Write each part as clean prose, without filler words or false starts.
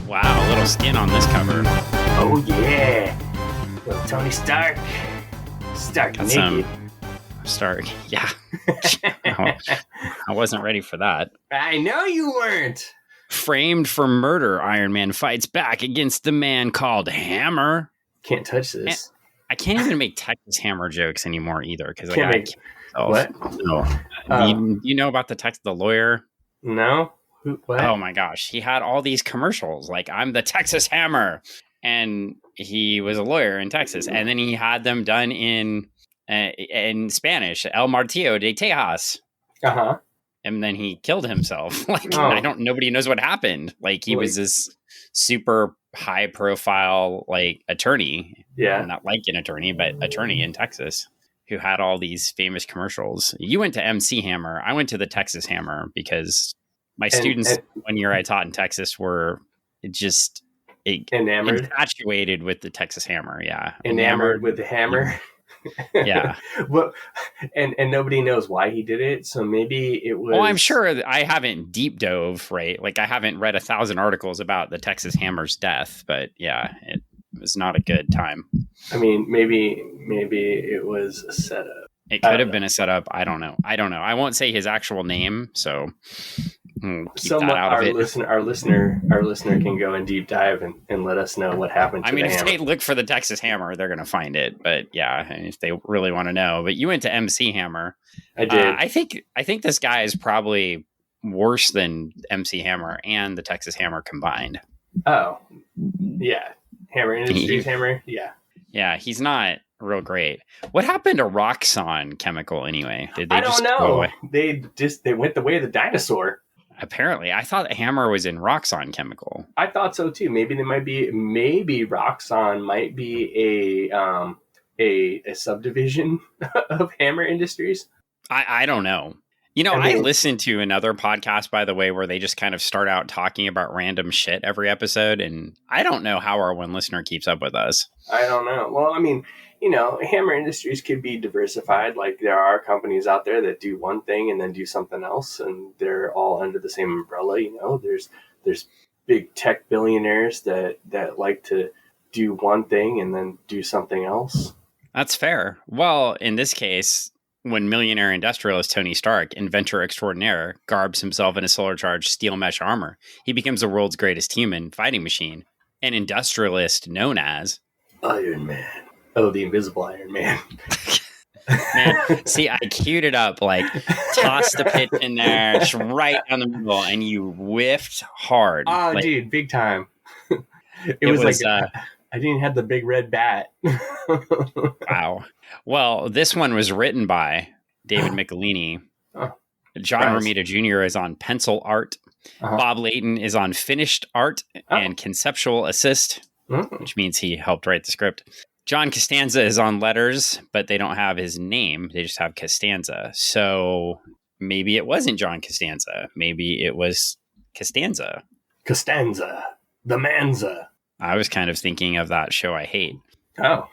Wow, a little skin on this cover. Oh yeah, little Tony Stark. Stark Got naked. some Stark. Yeah, I wasn't ready for that. I know you weren't. Framed for murder, Iron Man fights back against the man called Hammer. Can't touch this. I can't even make Texas Hammer jokes anymore either because I Can't got make what? No. You know about the lawyer? No. What? Oh my gosh, he had all these commercials like I'm the Texas Hammer, and he was a lawyer in Texas, and then he had them done in Spanish, El Martillo de Tejas. Uh-huh. And then he killed himself. Nobody knows what happened. Like he was this super high profile attorney. Yeah. Not like an attorney, but attorney in Texas who had all these famous commercials. You went to MC Hammer. I went to the Texas Hammer because my students 1 year I taught in Texas were just enamored, infatuated with the Texas Hammer. Yeah. Enamored with the hammer. Yeah. Well, and nobody knows why he did it. So maybe it was. Well, I'm sure I haven't deep dove, right? Like I haven't read 1,000 articles about the Texas Hammer's death, but yeah, it was not a good time. I mean, maybe it was a setup. It could have been a setup. I don't know. I won't say his actual name, so keep that out of it. Our listener can go and deep dive and let us know what happened to the if hammer. they look for the Texas Hammer, they're going to find it. But yeah, if they really want to know. But you went to MC Hammer. I did. I think this guy is probably worse than MC Hammer and the Texas Hammer combined. Oh, yeah. Hammer Industries Hammer. Yeah. Yeah, he's not real great. What happened to Roxxon Chemical anyway? Did they I don't know. They went the way of the dinosaur. Apparently, I thought Hammer was in Roxxon Chemical. I thought so too. Maybe Roxxon might be a subdivision of Hammer Industries. I don't know. I listened to another podcast, by the way, where they just kind of start out talking about random shit every episode, and I don't know how our one listener keeps up with us. I don't know. Well, I mean, Hammer Industries could be diversified. Like there are companies out there that do one thing and then do something else, and they're all under the same umbrella. There's big tech billionaires that like to do one thing and then do something else. That's fair. Well, in this case, when millionaire industrialist Tony Stark, inventor extraordinaire, garbs himself in a solar-charged steel mesh armor, he becomes the world's greatest human fighting machine, an industrialist known as Iron Man. Oh, the invisible Iron Man. Man, see, I queued it up, toss the pitch in there, just right down the middle, and you whiffed hard. Oh, dude, big time. It was I didn't have the big red bat. Wow. Well, this one was written by David Michelinie. John Romita Jr. is on pencil art. Bob Layton is on finished art and conceptual assist, which means he helped write the script. John Costanza is on letters, but they don't have his name. They just have Costanza. So maybe it wasn't John Costanza. Maybe it was Costanza. Costanza. The Manza. I was kind of thinking of that show I hate. Oh.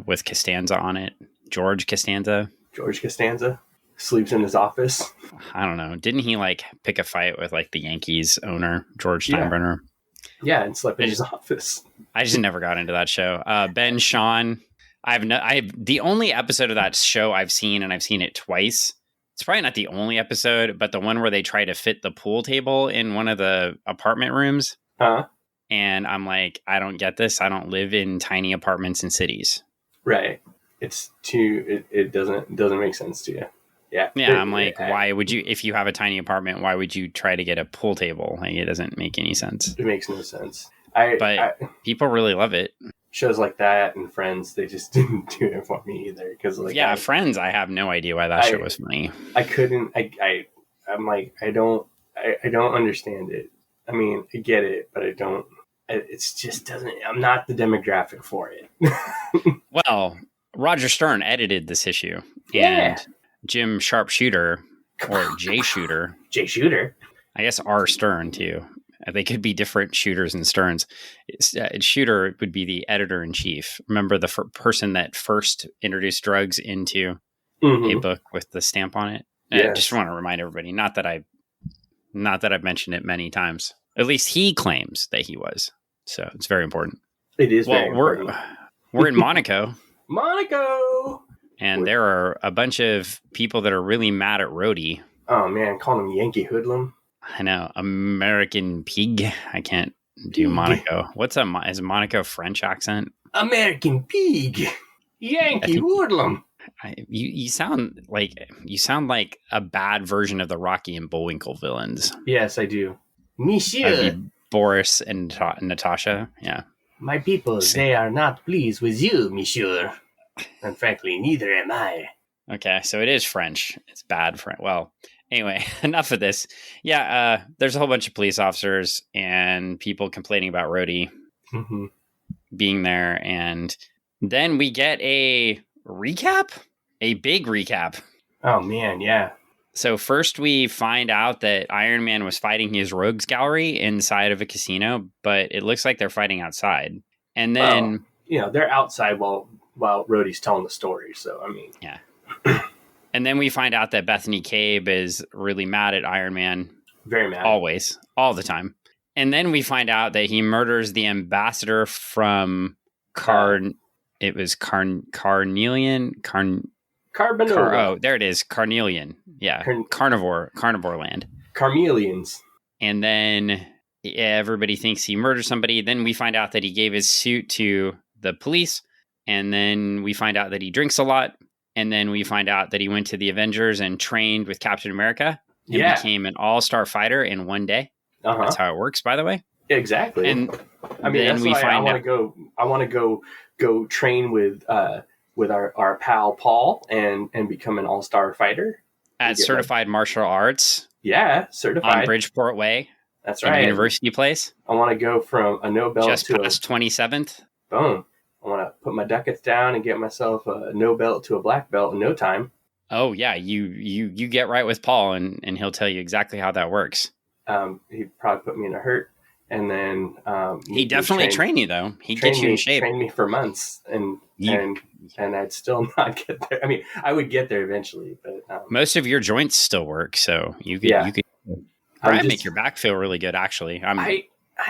With Costanza on it. George Costanza. George Costanza sleeps in his office. I don't know. Didn't he pick a fight with the Yankees owner, George Steinbrenner? Yeah, and slept in his office. I just never got into that show. Ben Sean. The only episode of that show I've seen, and I've seen it twice. It's probably not the only episode, but the one where they try to fit the pool table in one of the apartment rooms. And I'm like, I don't get this. I don't live in tiny apartments in cities. Right. It's it doesn't make sense to you. Yeah. Yeah. I'm like, why would you, if you have a tiny apartment, why would you try to get a pool table? It doesn't make any sense. It makes no sense. People really love it. Shows like that and Friends, they just didn't do it for me either. Friends, I have no idea why that show was funny. I'm like, I don't understand it. I mean, I get it, but I don't. It's just doesn't. I'm not the demographic for it. Well, Roger Stern edited this issue, and Jim Sharpshooter or Jay Shooter, I guess R Stern too. They could be different Shooters and Sterns. Shooter would be the editor in chief. Remember the person that first introduced drugs into a book with the stamp on it. Yes. I just want to remind everybody, not that I've mentioned it many times. At least he claims that he was. So it's very important. It is very important. We're in Monaco. Monaco! And there are a bunch of people that are really mad at Rhodey. Oh, man. Calling him Yankee Hoodlum. I know. American Pig. I can't do Monaco. Is Monaco French accent? American Pig. Yankee Hoodlum. You sound like a bad version of the Rocky and Bullwinkle villains. Yes, I do. Monsieur. Boris and Natasha. Yeah. My people, they are not pleased with you, monsieur. And frankly, neither am I. Okay, so it is French. It's bad French. Well, anyway, enough of this. Yeah, there's a whole bunch of police officers and people complaining about Rhodey being there. And then we get a recap? A big recap. Oh, man, yeah. So first we find out that Iron Man was fighting his rogues gallery inside of a casino, but it looks like they're fighting outside. And then... they're outside while Rhodey's telling the story, so, I mean... Yeah. And then we find out that Bethany Cabe is really mad at Iron Man. Very mad. Always. All the time. And then we find out that he murders the ambassador from Carnelian... Carbonella. There it is. Carnelian. Yeah. Carnivore land. Carmelians. And then everybody thinks he murdered somebody. Then we find out that he gave his suit to the police. And then we find out that he drinks a lot. And then we find out that he went to the Avengers and trained with Captain America. And became an all-star fighter in one day. That's how it works, by the way. Exactly. And I mean, that's why I want to go train with our pal Paul and become an all-star fighter at Certified Martial Arts. Yeah, certified on Bridgeport Way. That's right, University Place. I want to go from a no belt just past 27th. Boom! I want to put my ducats down and get myself a no belt to a black belt in no time. Oh yeah, you get right with Paul and he'll tell you exactly how that works. He'd probably put me in a hurt. And then he definitely train you though. He gets you in shape. Train me for months, and I'd still not get there. I mean, I would get there eventually, but most of your joints still work, so you could probably make your back feel really good. Actually, I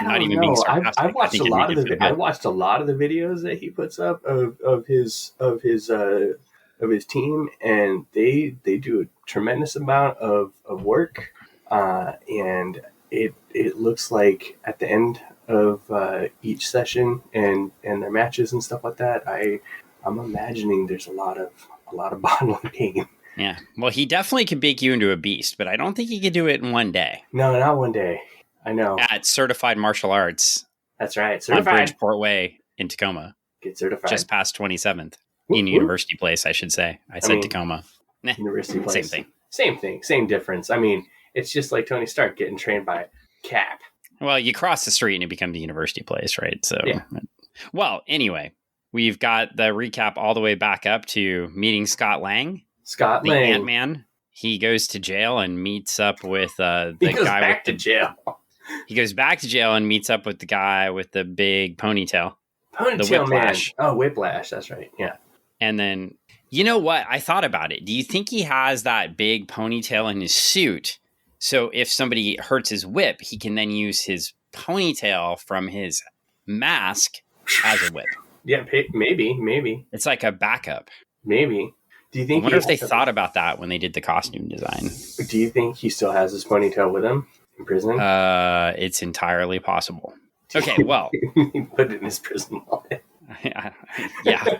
don't know. I've watched a lot of the videos that he puts up of his team, and they do a tremendous amount of work, and it looks like at the end of each session and their matches and stuff like that, I'm imagining there's a lot of bodily pain. Yeah. Well, he definitely could make you into a beast, but I don't think he could do it in one day. No, not one day. I know. At Certified Martial Arts. That's right. Certified. On Bridgeport Way in Tacoma. Get certified. Just past 27th. In University Place, I should say. I said Tacoma. University Place. Same thing. Same difference. I mean, it's just like Tony Stark getting trained by Cap. Well, you cross the street and it becomes the University Place, right? So, Well, anyway, we've got the recap all the way back up to meeting Scott Lang. The Ant-Man. He goes to jail and meets up with the guy. He goes back to jail. He goes back to jail and meets up with the guy with the big ponytail. The Whiplash. Man. Oh, Whiplash. That's right. Yeah. And then, you know what? I thought about it. Do you think he has that big ponytail in his suit? So if somebody hurts his whip, he can then use his ponytail from his mask as a whip. Yeah, maybe. It's like a backup. Maybe. Do you think? I wonder if they thought about that when they did the costume design. Do you think he still has his ponytail with him in prison? It's entirely possible. Okay, well, he put it in his prison wallet. Yeah.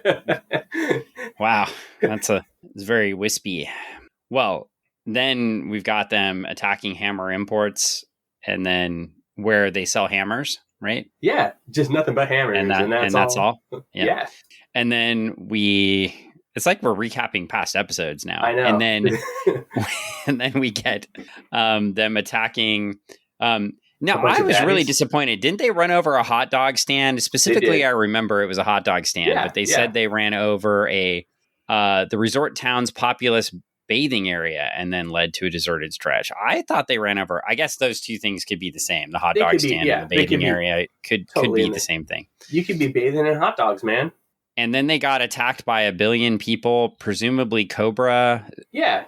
Wow, it's very wispy. Well, then we've got them attacking Hammer Imports, and then where they sell hammers, right? Yeah, just nothing but hammers, and that's all. Yeah. And then it's like we're recapping past episodes now. I know. And then we get them attacking. Now, I was really disappointed. Didn't they run over a hot dog stand? Specifically, I remember it was a hot dog stand, but they said they ran over the resort town's populous bathing area and then led to a deserted stretch. I thought they ran over. I guess those two things could be the same. The hot dog stand and the bathing area could be the same thing. You could be bathing in hot dogs, man. And then they got attacked by 1 billion people, presumably Cobra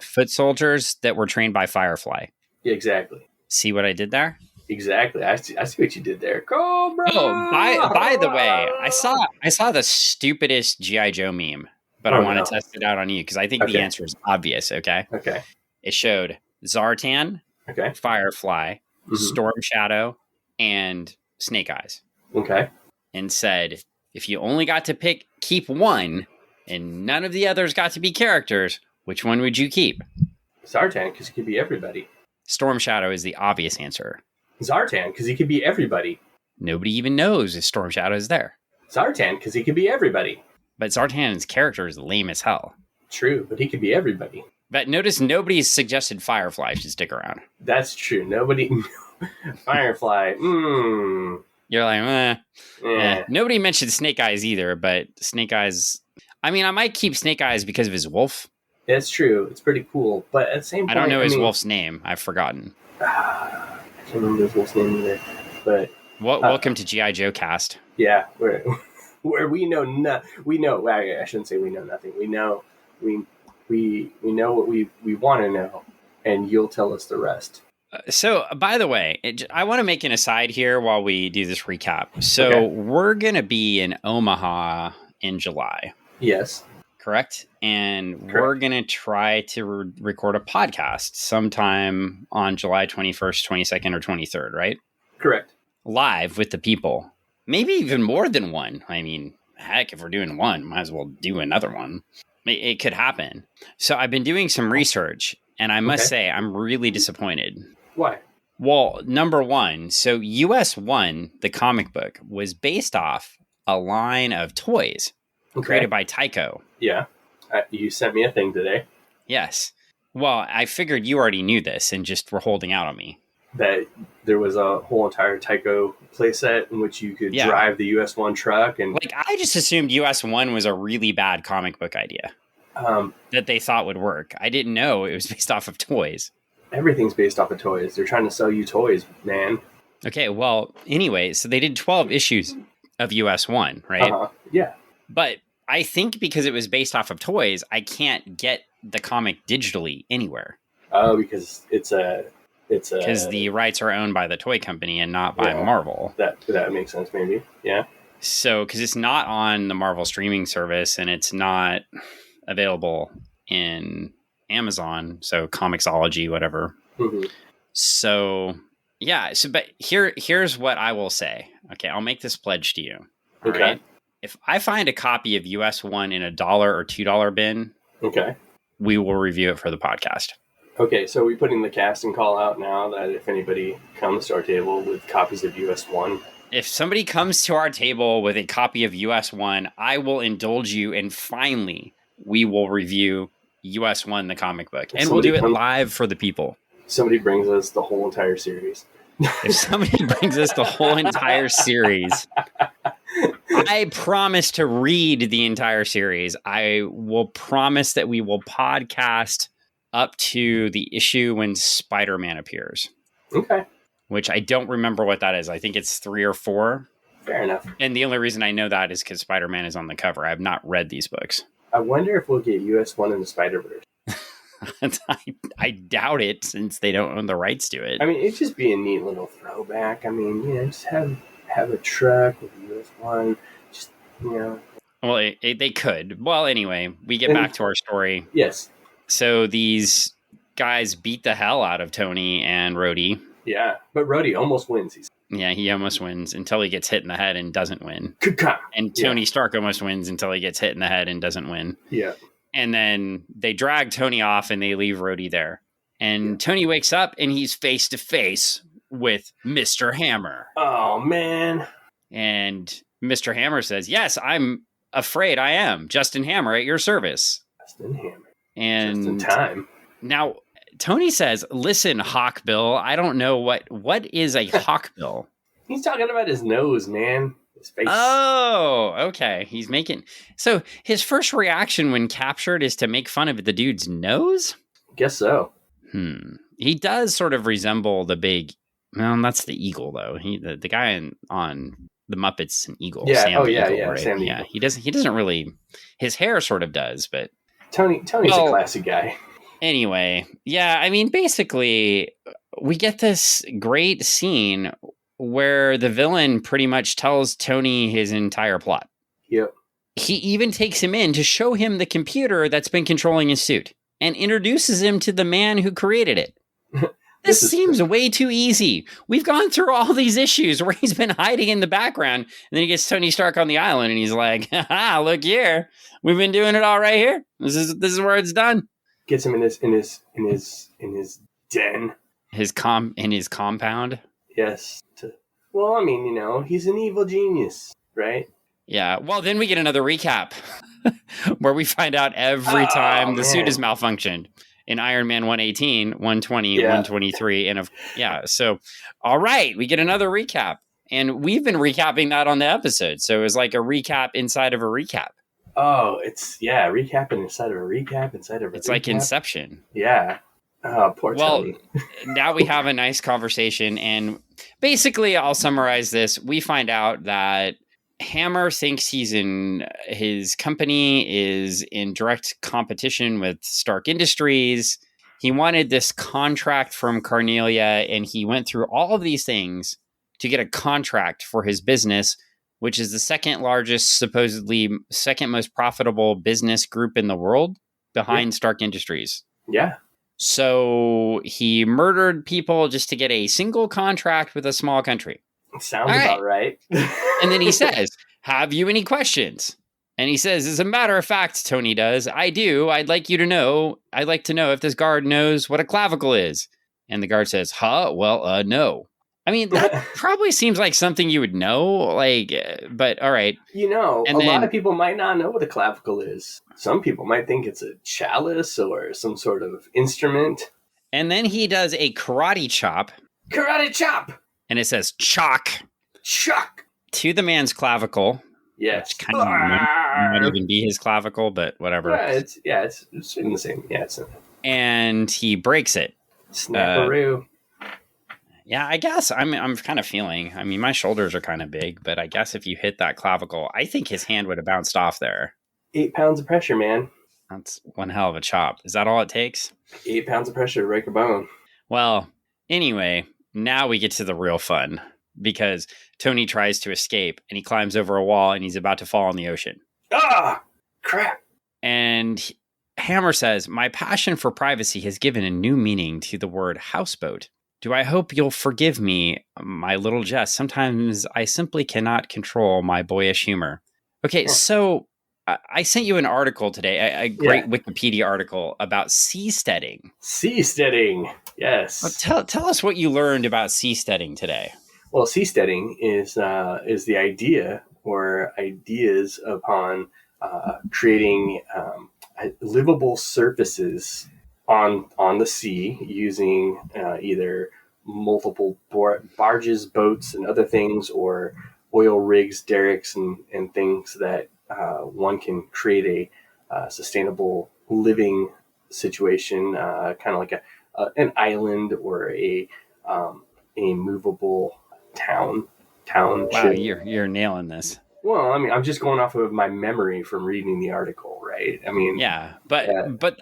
foot soldiers that were trained by Firefly. Yeah, exactly. See what I did there? Exactly. I see what you did there. Cobra! Oh, by the way, I saw the stupidest G.I. Joe meme, but I want to test it out on you because I think the answer is obvious, okay? Okay. It showed Zartan, Firefly, Storm Shadow, and Snake Eyes. Okay. And said, if you only got to keep one, and none of the others got to be characters, which one would you keep? Zartan, because he could be everybody. Storm Shadow is the obvious answer. Zartan, because he could be everybody. Nobody even knows if Storm Shadow is there. Zartan, because he could be everybody. But Zartan's character is lame as hell. True, but he could be everybody. But notice nobody's suggested Firefly should stick around. That's true. Nobody... Firefly, You're like, Nobody mentioned Snake Eyes either, but Snake Eyes... I mean, I might keep Snake Eyes because of his wolf. It's true. It's pretty cool. But at the same point... I don't know his wolf's name. I've forgotten. I can't remember his wolf's name either. But... welcome to G.I. Joe Cast. Yeah, where we know... Well, I shouldn't say we know nothing. We know... We know what we want to know, and you'll tell us the rest. So, by the way, I want to make an aside here while we do this recap. So, we're going to be in Omaha in July. Yes. Correct? And we're going to try to record a podcast sometime on July 21st, 22nd, or 23rd, right? Correct. Live with the people. Maybe even more than one. I mean, heck, if we're doing one, might as well do another one. It could happen. So I've been doing some research, and I must say I'm really disappointed. Why? Well, number one, so US 1, the comic book, was based off a line of toys created by Tyco. Yeah. You sent me a thing today. Yes. Well, I figured you already knew this and just were holding out on me. That there was a whole entire Tyco playset in which you could drive the US 1 truck. And I just assumed US 1 was a really bad comic book idea that they thought would work. I didn't know it was based off of toys. Everything's based off of toys. They're trying to sell you toys, man. Okay, well, anyway, so they did 12 issues of US 1, right? Yeah. But I think because it was based off of toys, I can't get the comic digitally anywhere. Oh, because it's because the rights are owned by the toy company and not by Marvel. That makes sense, maybe. Yeah. So, because it's not on the Marvel streaming service and it's not available in Amazon, so Comixology, whatever. Mm-hmm. So, yeah. So, but here's what I will say. Okay, I'll make this pledge to you. Okay. Right? If I find a copy of US 1 in $1 or $2 bin, we will review it for the podcast. Okay, so are we putting the casting call out now that if anybody comes to our table with copies of US 1? If somebody comes to our table with a copy of US 1, I will indulge you, and finally, we will review US 1, the comic book. And we'll do it live for the people. Somebody brings us the whole entire series. If somebody brings us the whole entire series, I promise to read the entire series. I will promise that we will podcast up to the issue when Spider-Man appears. Okay. Which I don't remember what that is. I think it's 3 or 4. Fair enough. And the only reason I know that is because Spider-Man is on the cover. I have not read these books. I wonder if we'll get US 1 in the Spider-Verse. I doubt it, since they don't own the rights to it. I mean, it'd just be a neat little throwback. I mean, just have a truck with US 1. Just, Well, they could. Well, anyway, we get back to our story. Yes. So these guys beat the hell out of Tony and Rhodey. Yeah, but Rhodey almost wins. Yeah, he almost wins until he gets hit in the head and doesn't win. And Tony Stark almost wins until he gets hit in the head and doesn't win. Yeah. And then they drag Tony off and they leave Rhodey there. And Tony wakes up and he's face to face with Mr. Hammer. Oh, man. And Mr. Hammer says, "Yes, I'm afraid I am. Justin Hammer at your service." Justin Hammer. And just in time. Now, Tony says, "Listen, Hawkbill, I don't know what is a Hawkbill." He's talking about his nose, man. His face. Oh, okay. He's making... So his first reaction when captured is to make fun of the dude's nose? Guess so. He does sort of resemble the big... Well, that's the eagle, though. The guy on the Muppets is an eagle. Yeah. Sam yeah. Right? Sam He doesn't really... His hair sort of does, but... Tony's a classy guy. Anyway, yeah, I mean, basically, we get this great scene where the villain pretty much tells Tony his entire plot. Yep. He even takes him in to show him the computer that's been controlling his suit and introduces him to the man who created it. This seems way too easy. We've gone through all these issues where he's been hiding in the background, and then he gets Tony Stark on the island, and he's like, "Ha, look here, we've been doing it all right here. This is where it's done." Gets him in his den, in his compound. Yes. Well, I mean, he's an evil genius, right? Yeah. Well, then we get another recap where we find out every time the suit is malfunctioned. In Iron Man 118, 120, 123, and so all right, we get another recap. And we've been recapping that on the episode. So it was like a recap inside of a recap. Oh, it's recapping inside of a recap inside of a It's recap. Like Inception. Yeah. Oh, poor Tony. Now we have a nice conversation, and basically I'll summarize this. We find out that Hammer thinks his company is in direct competition with Stark Industries. He wanted this contract from Cornelia, and he went through all of these things to get a contract for his business, which is the second largest, supposedly second most profitable business group in the world behind Stark Industries. Yeah. So he murdered people just to get a single contract with a small country. Sounds about right. And then he says, "Have you any questions?" And he says, "As a matter of fact," Tony does, "I do. I'd like to know if this guard knows what a clavicle is." And the guard says, "Huh? Well, no." I mean, that probably seems like something you would know, but all right. A lot of people might not know what a clavicle is. Some people might think it's a chalice or some sort of instrument. And then he does a karate chop. Karate chop! And it says chalk. Chalk! To the man's clavicle. Yes. Which kind of might even be his clavicle, but whatever. It's in the same. Yeah, and he breaks it. Snapperoo. Yeah, I guess I'm kind of feeling. I mean, my shoulders are kind of big, but I guess if you hit that clavicle, I think his hand would have bounced off there. 8 pounds of pressure, man. That's one hell of a chop. Is that all it takes? 8 pounds of pressure to break a bone. Well, anyway, now we get to the real fun, because Tony tries to escape and he climbs over a wall and he's about to fall in the ocean. Ah, crap. And Hammer says, "My passion for privacy has given a new meaning to the word houseboat. Do I hope you'll forgive me, my little jest. Sometimes I simply cannot control my boyish humor." Okay, so I sent you an article today, a great Wikipedia article about seasteading. Seasteading, yes. Well, tell us what you learned about seasteading today. Well, seasteading is the idea or ideas upon creating livable surfaces on the sea using either multiple barges, boats, and other things, or oil rigs, derricks, and things that one can create a sustainable living situation, kind of like an island or a movable town. Wow, you're nailing this. Well, I mean, I'm just going off of my memory from reading the article, right? I mean, yeah, but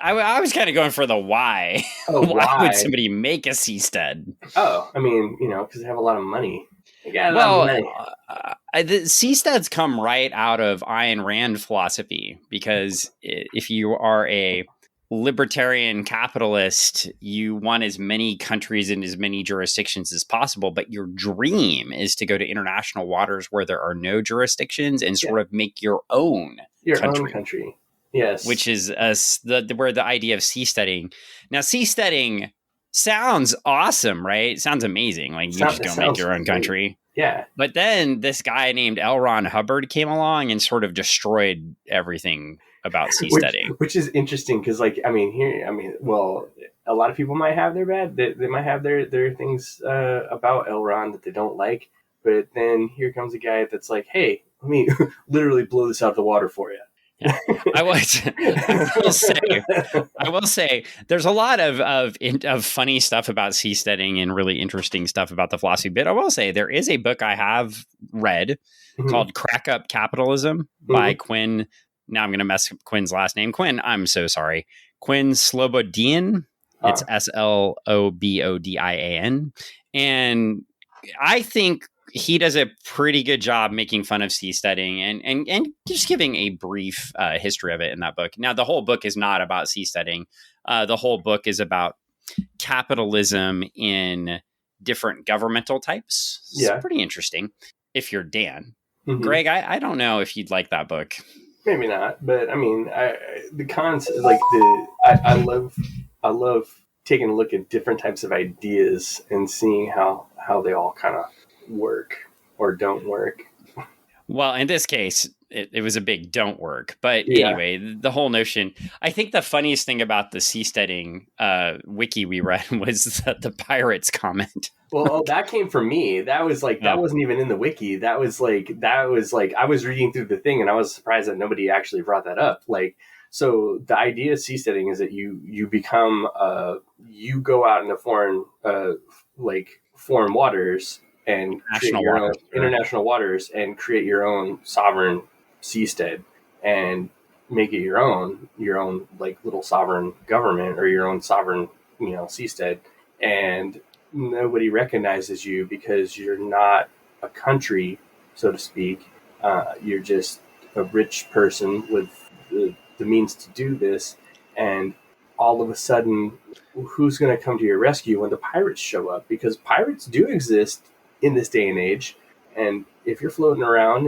I was kind of going for the why. Oh, why would somebody make a seastead? Oh, I mean, because they have a lot of money. The seasteads come right out of Ayn Rand philosophy, because if you are a libertarian capitalist, you want as many countries and as many jurisdictions as possible, but your dream is to go to international waters where there are no jurisdictions and sort of make your own country. Yes, which is where the idea of seasteading. Now, seasteading sounds awesome, right? It sounds amazing. Like you just go make your own country. Yeah. But then this guy named L. Ron Hubbard came along and sort of destroyed everything about seasteading. Which is interesting because, a lot of people might have they might have their things about L. Ron that they don't like. But then here comes a guy that's like, hey, let me literally blow this out of the water for you. Yeah. I will say there's a lot of funny stuff about seasteading and really interesting stuff about the philosophy. But I will say there is a book I have read called Crack Up Capitalism by Quinn. Now I'm going to mess up Quinn's last name. Quinn, I'm so sorry. Quinn Slobodian. It's Slobodian. And I think he does a pretty good job making fun of seasteading and just giving a brief history of it in that book. Now, the whole book is not about seasteading. The whole book is about capitalism in different governmental types. It's pretty interesting if you're Dan. Mm-hmm. Greg, I don't know if you'd like that book. Maybe not, but I mean, the cons, like I love taking a look at different types of ideas and seeing how they all kind of work or don't work. Well, in this case, it was a big don't work. But anyway, the whole notion, I think the funniest thing about the seasteading wiki we read was the pirates comment. Well, that came from me. That was like, that wasn't even in the wiki. That was like, I was reading through the thing and I was surprised that nobody actually brought that up. Like, so the idea of seasteading is that you become, you go out into foreign waters and international waters and create your own sovereign seastead and make it your own like little sovereign government or your own sovereign, seastead. And nobody recognizes you because you're not a country, so to speak. You're just a rich person with the means to do this. And all of a sudden, who's going to come to your rescue when the pirates show up? Because pirates do exist in this day and age. And if you're floating around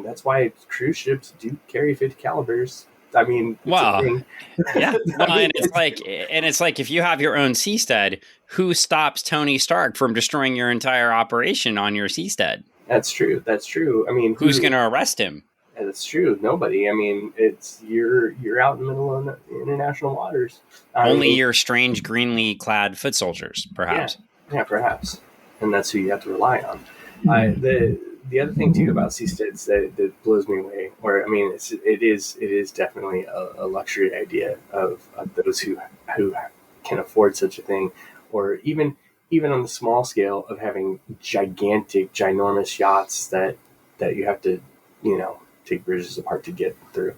that's why cruise ships do carry 50 calibers. I mean, wow. Yeah. Well, and it's like if you have your own seastead, who stops Tony Stark from destroying your entire operation on your seastead? That's true. I mean, who's going to arrest him? That's true. Nobody. I mean, you're out in the middle of international waters. Only your strange greenly clad foot soldiers, perhaps. Yeah, perhaps. And that's who you have to rely on. The other thing too about seasteads that blows me away, it is definitely a luxury idea of those who can afford such a thing, or even on the small scale of having ginormous yachts that you have to take bridges apart to get through.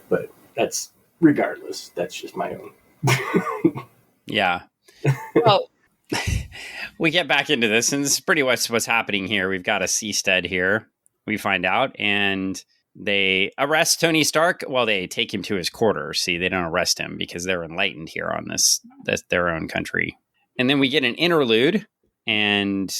But that's regardless. That's just my own. Yeah. Well. We get back into this, and this is pretty much what's happening here. We've got a seastead here, we find out, and they arrest Tony Stark. Well, they take him to his quarters. See, they don't arrest him because they're enlightened here on that's their own country. And then we get an interlude, and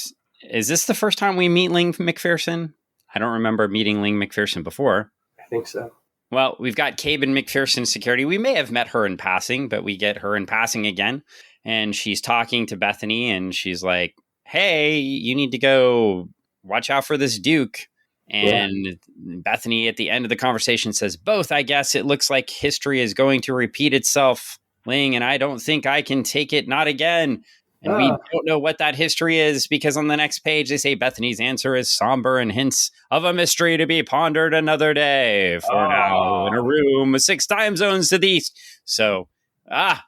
is this the first time we meet Ling McPherson? I don't remember meeting Ling McPherson before. I think so. Well, we've got Cabin McPherson security. We may have met her in passing, but we get her in passing again. And she's talking to Bethany, and she's like, hey, you need to go watch out for this Duke. And Bethany, at the end of the conversation, says, both, I guess. It looks like history is going to repeat itself, Ling, and I don't think I can take it, not again. And we don't know what that history is, because on the next page, they say Bethany's answer is somber and hints of a mystery to be pondered another day. For now, in a room with 6 time zones to the east. So...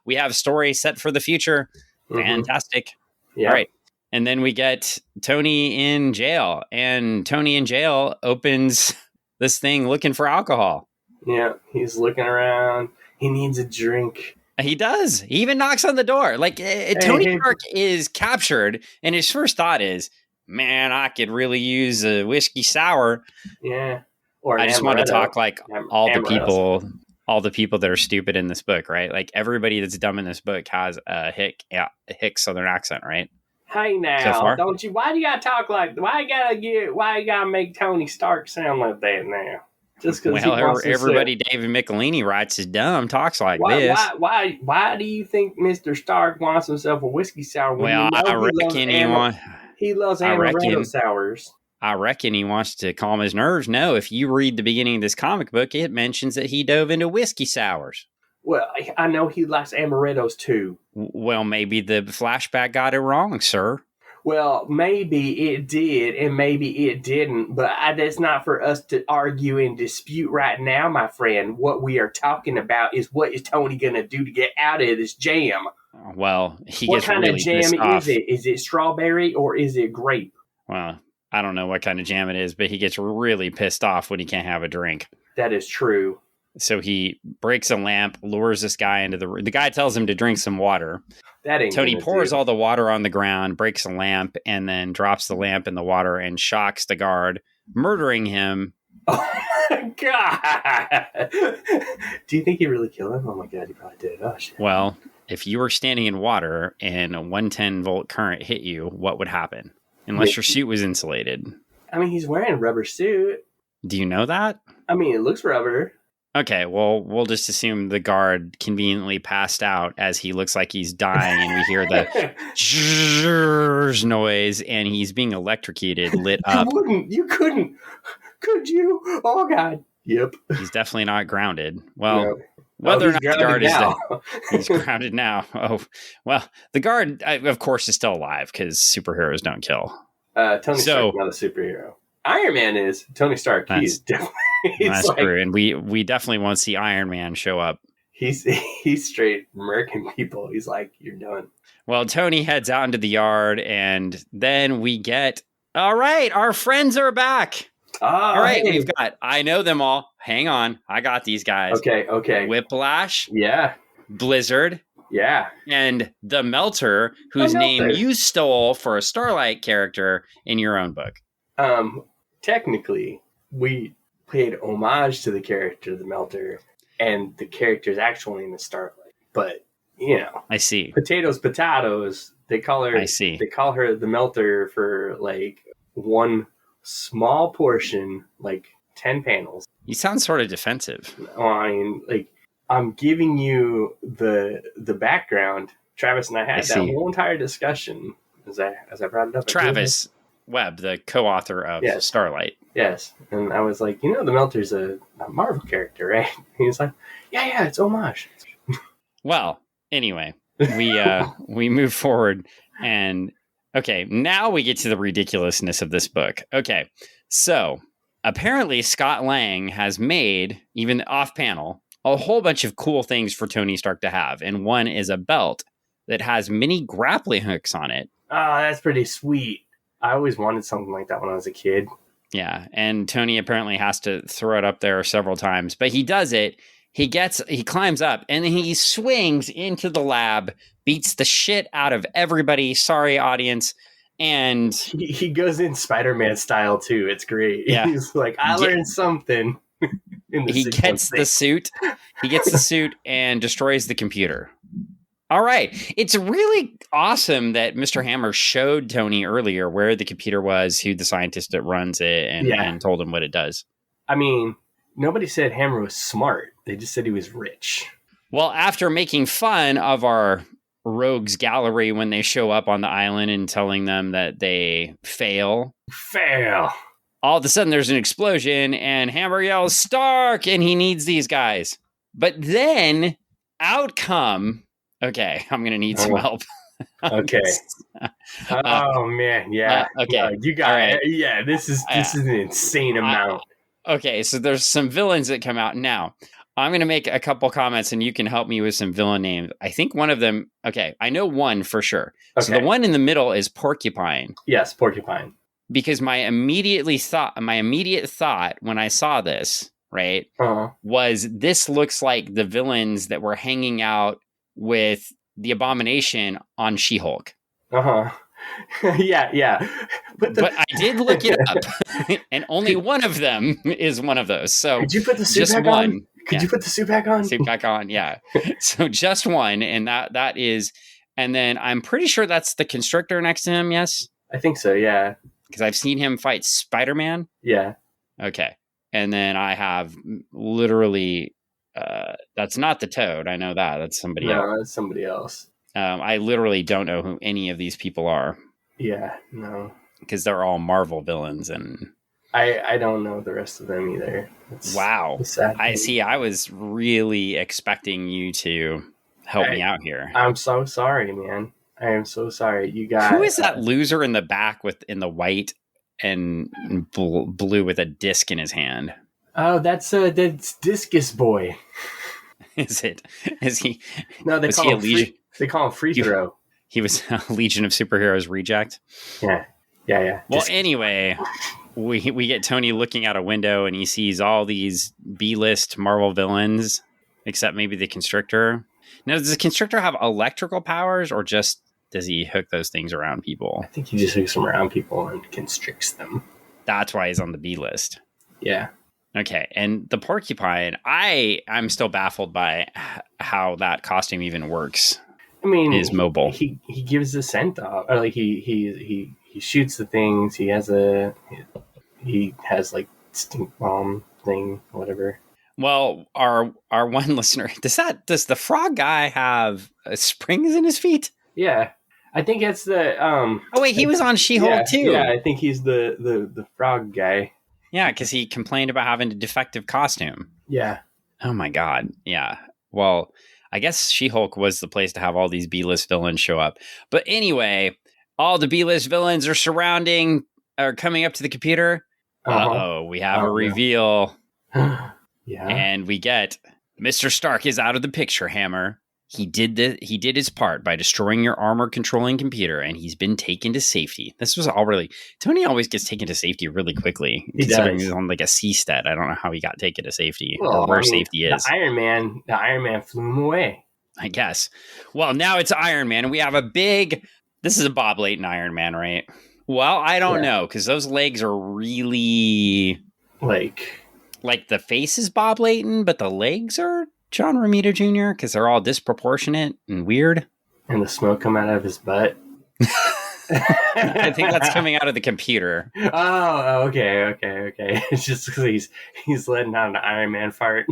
we have a story set for the future. Fantastic. Yeah. All right. And then we get Tony in jail, and Tony in jail opens this thing looking for alcohol. Yeah. He's looking around. He needs a drink. He does. He even knocks on the door. Like Tony Stark is captured, and his first thought is, man, I could really use a whiskey sour. Yeah. Or I just want to talk like all the people that are stupid in this book, right? Like everybody that's dumb in this book has a hick Southern accent, right? Hey now, don't you? Why do you gotta talk like? Why you gotta make Tony Stark sound like that now? Just because everybody David Michelinie writes is dumb talks like this. Why do you think Mr. Stark wants himself a whiskey sour? Well, I reckon he loves amaretto sours. I reckon he wants to calm his nerves. No, if you read the beginning of this comic book, it mentions that he dove into whiskey sours. Well, I know he likes amarettos too. Well, maybe the flashback got it wrong, sir. Well, maybe it did, and maybe it didn't, but that's not for us to argue and dispute right now, my friend. What we are talking about is what is Tony going to do to get out of this jam? Well, what kind of jam is it? Is it strawberry or is it grape? Well, I don't know what kind of jam it is, but he gets really pissed off when he can't have a drink. That is true. So he breaks a lamp, lures this guy into the room. The guy tells him to drink some water. That ain't Tony pours all the water on the ground, breaks a lamp, and then drops the lamp in the water and shocks the guard, murdering him. Oh my God. Do you think he really killed him? Oh my God, he probably did. Oh shit. Well, if you were standing in water and a 110-volt current hit you, what would happen? Unless your suit was insulated. I mean, he's wearing a rubber suit. Do you know that? I mean, it looks rubber. Okay, well, we'll just assume the guard conveniently passed out as he looks like he's dying, and we hear the noise, and he's being electrocuted, lit up. You couldn't. Could you? Oh, God. Yep. He's definitely not grounded. Well, no. whether or not the guard is dead, he's grounded now. Oh, well, the guard, of course, is still alive because superheroes don't kill. Tony Stark's not a superhero. Iron Man is. Tony Stark, he's definitely... That's like, true, and we definitely won't see Iron Man show up. He's straight murking people. He's like, you're done. Well, Tony heads out into the yard, and then we get, all right, our friends are back. All right, hey. We've got, I know them all. Hang on, I got these guys. Okay. Whiplash. Yeah. Blizzard. Yeah. And the Melter, whose name you stole for a Starlight character in your own book. Technically, we paid homage to the character, the Melter, and the character's actual name is Starlight. But, you know. I see. Potatoes. They call her. I see. They call her the Melter for, like, one small portion, like 10 panels. You sound sort of defensive. I mean, like, I'm giving you the background. Travis and I had that whole entire discussion as I brought it up. Travis Webb, the co-author of Starlight. Yes. And I was like, the Melter's a Marvel character, right? And he's like, yeah, it's homage. Well, anyway, we move forward and okay, now we get to the ridiculousness of this book. Okay, so apparently Scott Lang has made, even off panel, a whole bunch of cool things for Tony Stark to have. And one is a belt that has many grappling hooks on it. Oh, that's pretty sweet. I always wanted something like that when I was a kid. Yeah, and Tony apparently has to throw it up there several times, but he does it. He climbs up, and then he swings into the lab, beats the shit out of everybody. Sorry, audience. And he goes in Spider-Man style, too. It's great. Yeah. He's like, I learned something. He gets the suit. He gets the suit and destroys the computer. All right. It's really awesome that Mr. Hammer showed Tony earlier where the computer was, who the scientist that runs it, and told him what it does. I mean, nobody said Hammer was smart. They just said he was rich. Well, after making fun of our rogues gallery when they show up on the island and telling them that they fail. All of a sudden there's an explosion and Hammer yells, Stark, and he needs these guys. But then out come... Okay, I'm going to need some help. Okay. Oh, man. Yeah. Okay. You got it. Yeah, this is an insane amount. Okay, so there's some villains that come out. Now, I'm going to make a couple comments, and you can help me with some villain names. I think one of them... Okay, I know one for sure. Okay. So the one in the middle is Porcupine. Yes, Porcupine. Because my immediate thought when I saw this, right, was this looks like the villains that were hanging out with the Abomination on She-Hulk. Yeah. But I did look it up, and only one of them is one of those. So could you put the suit back on? Could you put the suit back on? Suit back on, yeah. So just one, and that is, and then I'm pretty sure that's the Constrictor next to him. Yes, I think so. Yeah, because I've seen him fight Spider-Man. Yeah. Okay, and then I have literally. That's not the Toad. I know that. That's somebody else. No, that's somebody else. I literally don't know who any of these people are. Yeah, no. Because they're all Marvel villains, and I don't know the rest of them either. Wow. I see. I was really expecting you to help me out here. I'm so sorry, man. I am so sorry. You got who is that loser in the back in the white and blue with a disc in his hand? Oh, that's Discus Boy. Is it? Is he? No, they call him Free Throw. He was a Legion of Superheroes reject. Yeah. Well, anyway, we get Tony looking out a window and he sees all these B-list Marvel villains, except maybe the Constrictor. Now, does the Constrictor have electrical powers, or just does he hook those things around people? I think he just hooks them around people and constricts them. That's why he's on the B list. Yeah. Okay, and the Porcupine, I'm still baffled by how that costume even works. I mean, is mobile. He gives the scent off, or like he shoots the things. He has like stink bomb thing, whatever. Well, our one listener, does the frog guy have springs in his feet? Yeah, I think it's the. Oh wait, he was on She-Hulk too. Yeah, I think he's the frog guy. Yeah, because he complained about having a defective costume. Yeah. Oh my god. Yeah. Well, I guess She-Hulk was the place to have all these B-list villains show up. But anyway, all the B-list villains are coming up to the computer. Uh-oh, we have a reveal. Yeah. And we get Mr. Stark is out of the picture, Hammer. He did his part by destroying your armor controlling computer, and he's been taken to safety. This was already Tony always gets taken to safety really quickly. Considering he's on like a Seastead. I don't know how he got taken to safety or where safety is. The Iron Man flew him away. I guess. Well, now it's Iron Man, and we have this is a Bob Layton Iron Man, right? Well, I don't know, because those legs are really like the face is Bob Layton, but the legs are John Romita Jr. because they're all disproportionate and weird. And the smoke come out of his butt. I think that's coming out of the computer. Oh, okay. It's just because he's letting out an Iron Man fart.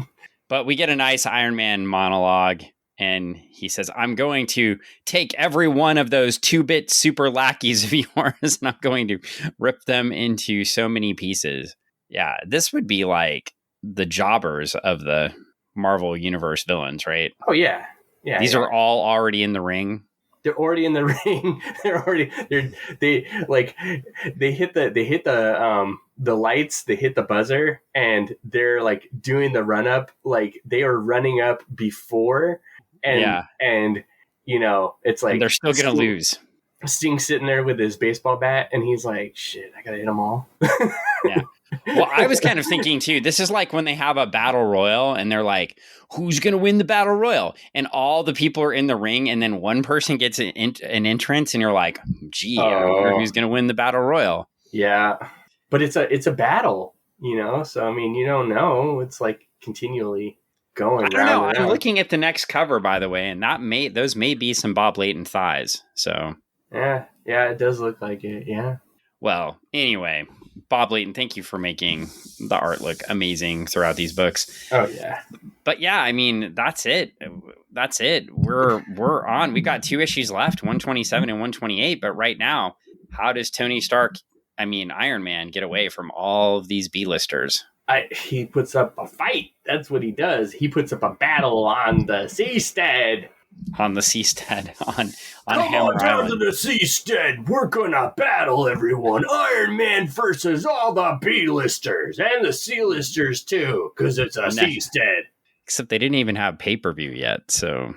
But we get a nice Iron Man monologue, and he says, I'm going to take every one of those 2-bit super lackeys of yours, and I'm going to rip them into so many pieces. Yeah, this would be like the jobbers of the Marvel Universe villains, right? Oh, yeah. These are all already in the ring. They're already in the ring. They hit the lights, they hit the buzzer, and they're like doing the run up, like they are running up before, and you know, it's like and they're still gonna lose. Sting's sitting there with his baseball bat, and he's like, "Shit, I gotta hit them all." Yeah. Well, I was kind of thinking too, this is like when they have a battle royal and they're like, who's going to win the battle royal? And all the people are in the ring, and then one person gets an entrance, and you're like, gee, I wonder who's going to win the battle royal. Yeah. But it's a battle, you know? So, I mean, you don't know. It's like continually going. I don't know. I'm looking at the next cover, by the way, and those may be some Bob Layton thighs. So. Yeah, it does look like it. Yeah. Well, anyway, Bob Layton, thank you for making the art look amazing throughout these books. Oh yeah. But yeah, I mean, that's it. We're on. We got 2 issues left, 127 and 128. But right now, how does Tony Stark, Iron Man, get away from all of these B-listers? He puts up a fight. That's what he does. He puts up a battle on the Seastead. On the Seastead, on Come Hammer on down Island. to the Seastead. We're gonna battle everyone. Iron Man versus all the B-listers and the C-listers too, because it's a Seastead. Except they didn't even have pay-per-view yet, so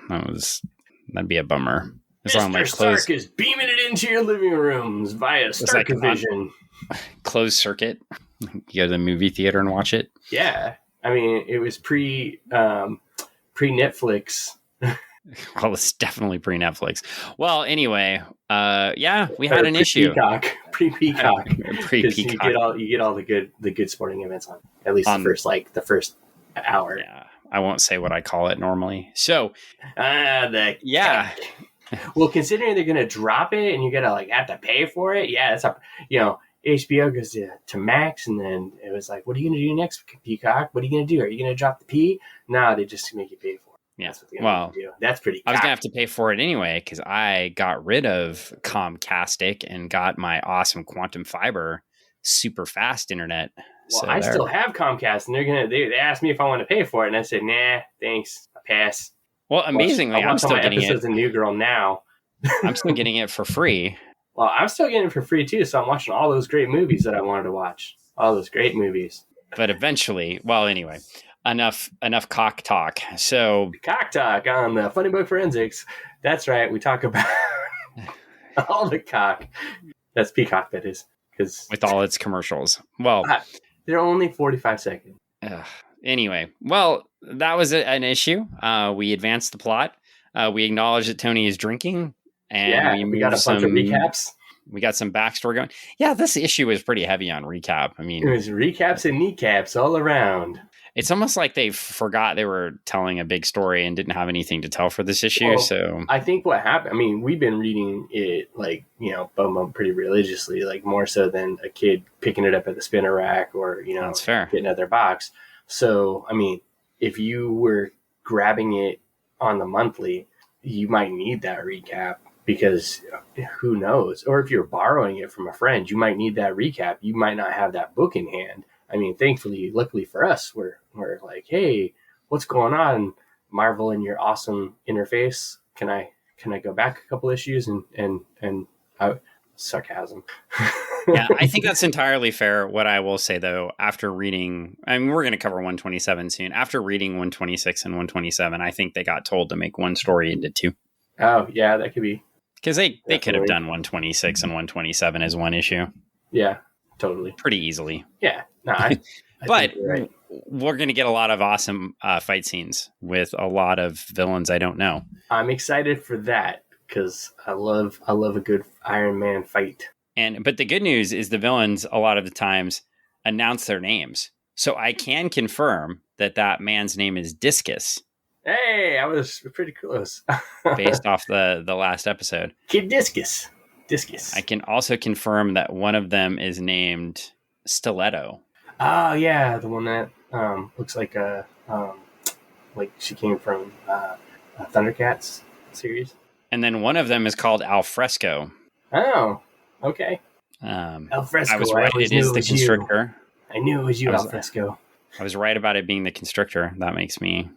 that'd be a bummer. It's Mr. Stark is beaming it into your living rooms via Stark-Vision. Closed circuit. You go to the movie theater and watch it. Yeah, I mean it was pre Netflix. Well, it's definitely pre-Netflix. Well, anyway, we had an issue. Pre-Peacock. Pre-Peacock. You get all the good sporting events on at least the first hour. Yeah, I won't say what I call it normally. So, Well, considering they're gonna drop it and you're gonna have to pay for it, that's HBO goes to Max, and then it was like, what are you gonna do next, Peacock? What are you gonna do? Are you gonna drop the P? No, they just make you pay for it. Yeah. That's what they're gonna do. That's pretty. I was gonna have to pay for it anyway because I got rid of Comcastic and got my awesome quantum fiber super fast internet. Well, I still have Comcast, and they asked me if I want to pay for it, and I said, nah, thanks, I pass. Well, amazingly, I'm still getting it. Episodes of New Girl now. I'm still getting it for free. Well, I'm still getting it for free too, so I'm watching all those great movies that I wanted to watch. All those great movies. But eventually, well, anyway. Enough cock talk. So cock talk on the Funny Book Forensics. That's right. We talk about all the cock. That's Peacock, that is. because with all its commercials. Well, they're only 45 seconds. Anyway, well, that was an issue. We advanced the plot. We acknowledged that Tony is drinking, and we got a bunch of recaps. We got some backstory going. Yeah, this issue was pretty heavy on recap. I mean, it was recaps and kneecaps all around. It's almost like they forgot they were telling a big story and didn't have anything to tell for this issue. Well, so I think what happened, I mean, we've been reading it like, pretty religiously, like more so than a kid picking it up at the spinner rack or, that's fair. getting out their box. So, I mean, if you were grabbing it on the monthly, you might need that recap because who knows? Or if you're borrowing it from a friend, you might need that recap. You might not have that book in hand. I mean, thankfully, luckily for us, we're like, hey, what's going on, Marvel, and your awesome interface? Can I go back a couple issues and sarcasm? Yeah, I think that's entirely fair. What I will say though, after reading, I mean, we're going to cover 127 soon. After reading 126 and 127, I think they got told to make one story into two. Oh yeah, that could be because they could have done 126 and 127 as one issue. Yeah, totally, pretty easily. Yeah, no, but right. We're going to get a lot of awesome fight scenes with a lot of villains I don't know. I'm excited for that because I love a good Iron Man fight. But the good news is the villains a lot of the times announce their names, so I can confirm that man's name is Discus. Hey, I was pretty close. Based off the last episode, Kid Discus. I can also confirm that one of them is named Stiletto. Oh yeah, the one that looks like like she came from a Thundercats series. And then one of them is called Alfresco. Oh, okay. Alfresco. I was right. It is the Constrictor. I knew it was you, Alfresco. I was right about it being the Constrictor. That makes me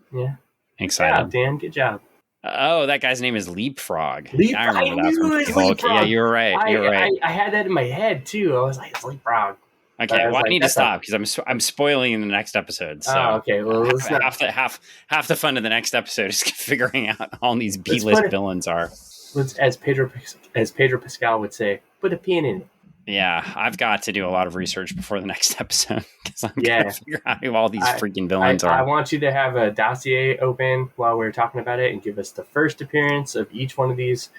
excited. Good job, Dan. Good job. Oh, that guy's name is Leapfrog. I remember that from Leapfrog. Yeah, you're right. I had that in my head too. I was like, it's Leapfrog. Okay, well, I need to stop because I'm spoiling the next episode. So okay. Well, half the fun of the next episode is figuring out all these B-list villains are. As Pedro Pascal would say, put a pin in it. Yeah, I've got to do a lot of research before the next episode because I'm going to figure out who all these freaking villains are. I want you to have a dossier open while we're talking about it and give us the first appearance of each one of these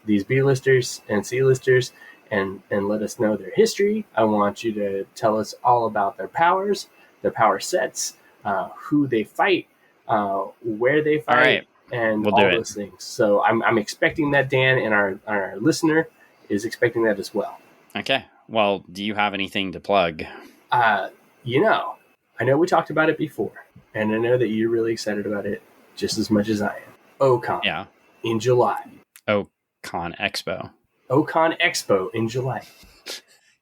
B-listers and C-listers and let us know their history. I want you to tell us all about their powers, their power sets, who they fight, where they fight, and all those things. So I'm expecting that, Dan, and our listener is expecting that as well. Okay. Well, do you have anything to plug? I know we talked about it before, and I know that you're really excited about it just as much as I am. Ocon. In July. Ocon Expo. Ocon Expo in July.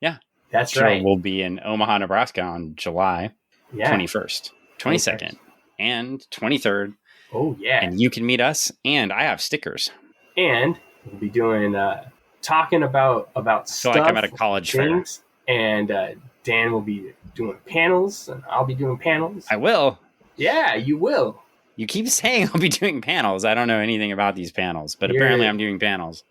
Yeah. That's right. We'll be in Omaha, Nebraska on July 21st, 22nd, and 23rd. Oh, yeah. And you can meet us, and I have stickers. And we'll be doing... talking about stuff. Like I'm at a college fair. And Dan will be doing panels, and I'll be doing panels. I will. Yeah, you will. You keep saying I'll be doing panels. I don't know anything about these panels, but apparently I'm doing panels.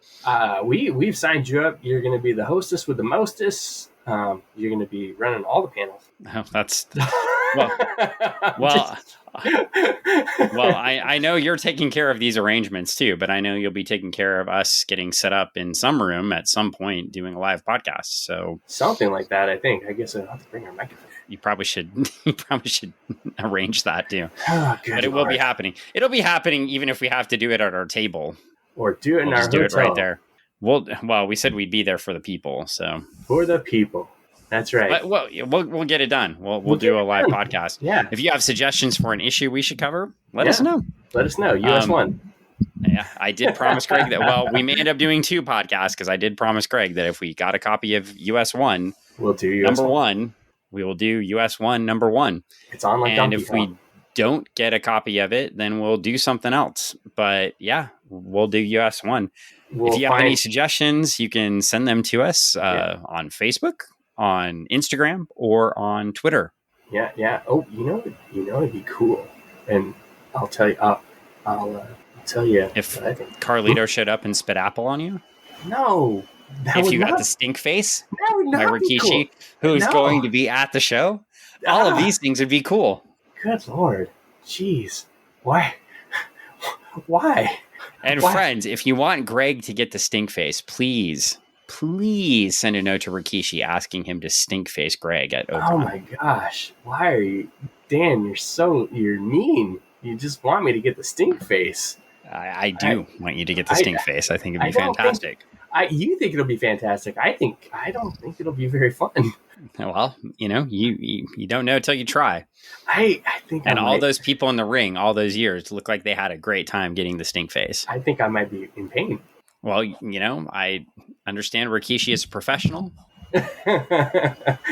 We've signed you up. You're going to be the hostess with the mostest. You're going to be running all the panels. Oh, that's well. I know you're taking care of these arrangements too, but I know you'll be taking care of us getting set up in some room at some point doing a live podcast. So something like that, I think. I guess I'll have to bring our microphone. You probably should. You probably should arrange that too. Oh, but it will be happening. It'll be happening even if we have to do it at our table or do it in our hotel. Do it right there. Well, we said we'd be there for the people. So for the people. That's right. But, we'll get it done. We'll do a live podcast. Yeah. If you have suggestions for an issue we should cover, let us know. Let us know. US1. Yeah, I did promise Greg that. Well, we may end up doing 2 podcasts because I did promise Greg that if we got a copy of US1, we'll do US1. Number 1. We will do US1 number 1. It's on like and if we don't get a copy of it, then we'll do something else. But yeah, we'll do US1. If you have any suggestions, you can send them to us on Facebook, on Instagram, or on Twitter. Yeah. Oh, it'd be cool. And I'll tell you. I'll tell you if Carlito showed up and spit apple on you. No, if you got the stink face that would by not be Rikishi, cool. who's going to be at the show, all of these things would be cool. Good Lord. Jeez. Why? Why? And friends, if you want Greg to get the stink face, please send a note to Rikishi asking him to stink face Greg at Ocon. Oh my gosh. Why are you, Dan, you're mean. You just want me to get the stink face. I do want you to get the stink face. I think it'd be fantastic. You think it'll be fantastic. I don't think it'll be very fun. Well, you don't know till you try. I think all those people in the ring all those years look like they had a great time getting the stink face. I think I might be in pain. Well, I understand Rikishi is a professional.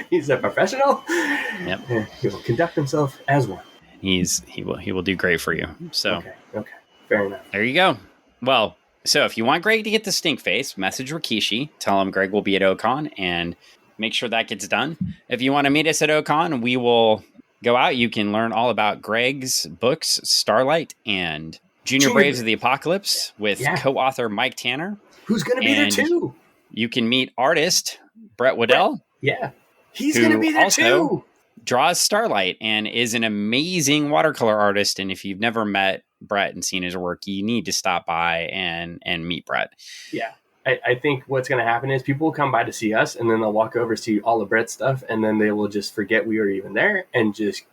He's a professional. Yep. He will conduct himself as one. He will do great for you. So okay. Fair enough. There you go. Well, so if you want Greg to get the stink face, message Rikishi, tell him Greg will be at Ocon, and make sure that gets done. If you want to meet us at Ocon, we will go out. You can learn all about Greg's books, Starlight and Junior Braves of the Apocalypse, with co-author Mike Tanner. Who's going to be there too? You can meet artist Brett Waddell. Yeah. He's going to be there too. Draws Starlight and is an amazing watercolor artist. And if you've never met Brett and seen his work, you need to stop by and meet Brett. Yeah. I think what's going to happen is people will come by to see us, and then they'll walk over, see all of Brett's stuff, and then they will just forget we were even there and just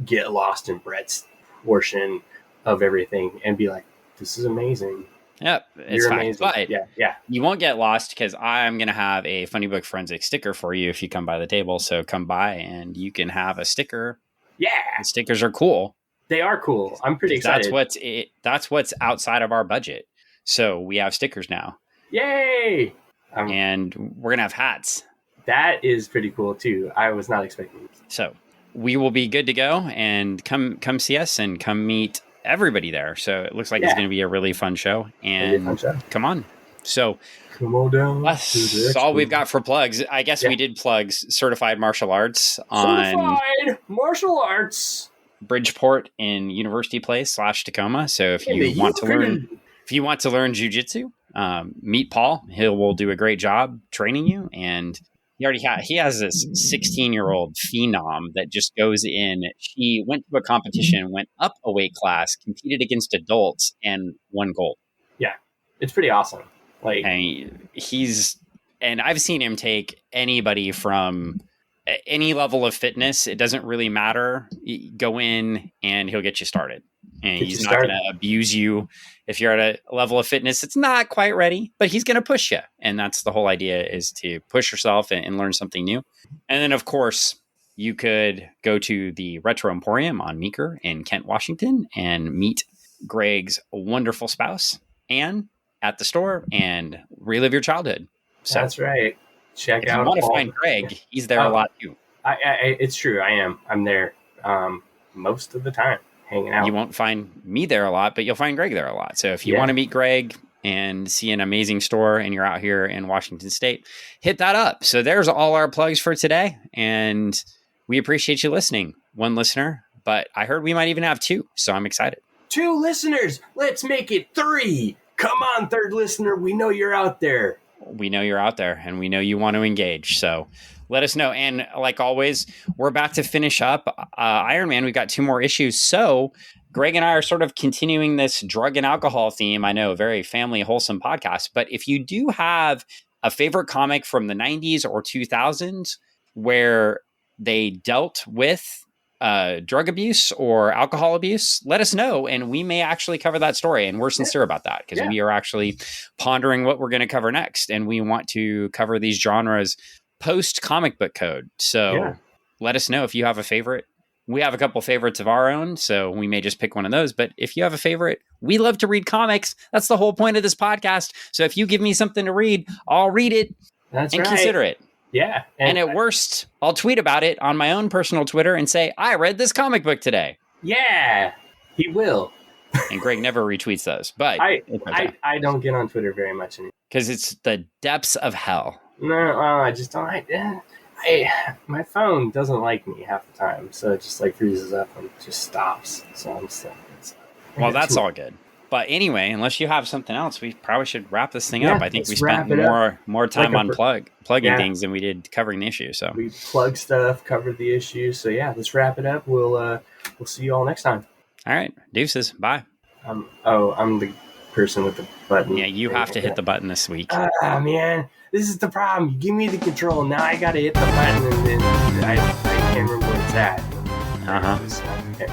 get lost in Brett's portion of everything and be like, this is amazing. Yep, it's fine. Amazing. But you won't get lost because I'm going to have a Funny Book Forensic sticker for you if you come by the table. So come by and you can have a sticker. Yeah. The stickers are cool. They are cool. I'm pretty excited. That's what's outside of our budget. So we have stickers now. Yay! And we're going to have hats. That is pretty cool too. I was not expecting it. So we will be good to go, and come see us and come meet everybody there. So it looks like it's going to be a really fun show. And come on. So come on down. That's all we've got for plugs. I guess we did plugs Certified Martial Arts on Martial Arts Bridgeport in University Place /Tacoma. So if you want to learn jiu-jitsu, meet Paul. He will do a great job training you. And he has this 16-year-old phenom that just goes in. She went to a competition, went up a weight class, competed against adults, and won gold. Yeah, it's pretty awesome. And I've seen him take anybody from any level of fitness. It doesn't really matter. Go in and he'll get you started. And he's not going to abuse you if you're at a level of fitness that's not quite ready, but he's going to push you. And that's the whole idea, is to push yourself and learn something new. And then, of course, you could go to the Retro Emporium on Meeker in Kent, Washington, and meet Greg's wonderful spouse, Anne, at the store and relive your childhood. So that's right. Check out. If you want to find Greg, he's there a lot too. It's true. I am. I'm there most of the time, hanging out. You won't find me there a lot, but you'll find Greg there a lot. So if you want to meet Greg and see an amazing store and you're out here in Washington State, hit that up. So there's all our plugs for today. And we appreciate you listening. One listener, but I heard we might even have 2. So I'm excited. 2 listeners. Let's make it 3. Come on, 3rd listener. We know you're out there. We know you're out there, and we know you want to engage. So let us know. And like always, we're about to finish up Iron Man. We've got 2 more issues. So Greg and I are sort of continuing this drug and alcohol theme. I know, a very family wholesome podcast. But if you do have a favorite comic from the 90s or 2000s where they dealt with drug abuse or alcohol abuse, let us know, and we may actually cover that story. And we're sincere about that, because we are actually pondering what we're going to cover next, and we want to cover these genres post comic book code. So let us know if you have a favorite. We have a couple favorites of our own, so we may just pick one of those. But if you have a favorite, we love to read comics. That's the whole point of this podcast. So if you give me something to read, I'll read it and consider it. Yeah. And at worst, I'll tweet about it on my own personal Twitter and say, I read this comic book today. Yeah, he will. And Greg never retweets those. But I don't get on Twitter very much anymore. Because it's the depths of hell. No, I just don't. My phone doesn't like me half the time. So it just freezes up and just stops. So I'm just well, that's all good. But anyway, unless you have something else, we probably should wrap this thing up. I think we spent more time on plugging things than we did covering the issue. So we plugged stuff, covered the issue. So yeah, let's wrap it up. We'll see you all next time. All right, deuces. Bye. I'm the person with the button. Yeah, you have to hit the button this week. Man, this is the problem. You give me the control, now I got to hit the button, and then I can't remember where it's at. Okay.